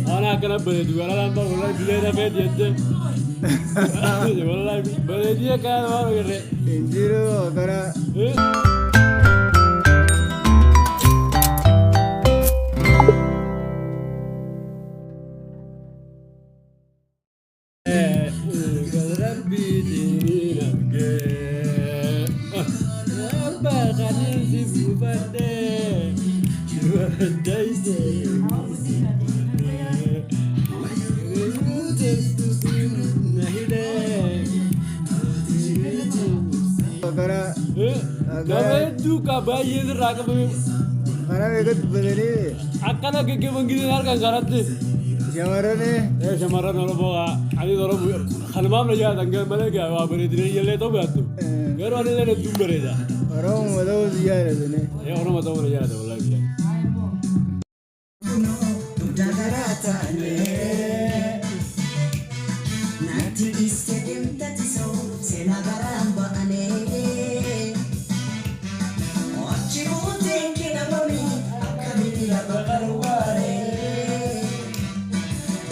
أنا كنا بلدي ولا لما ولا بلادنا في يده والله بلدي كان ما بيري Injiro kara ربي ديني نبكي أبا خليل في kara Kamu kabayi rakyat kara begut bedeni akana keke menggiring harga garat deh. jamarane Semaran orang bawa, ani orang khalmam aja tangga mana kaya wah beri diri jalan itu betul. Garu ani lene tuh bereda. orang madau ziyara dene Ya orang mata orang jalan itu lagi. Nanti istedim tati so senagaram baane ochi bote kina bami akabili la bakarware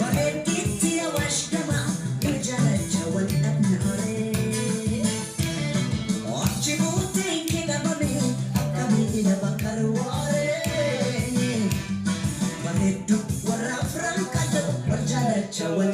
bahetti awashdama kajala jawan annare ochi bote kina bami akabili la bakarware bahetti warra frankado kajala jawan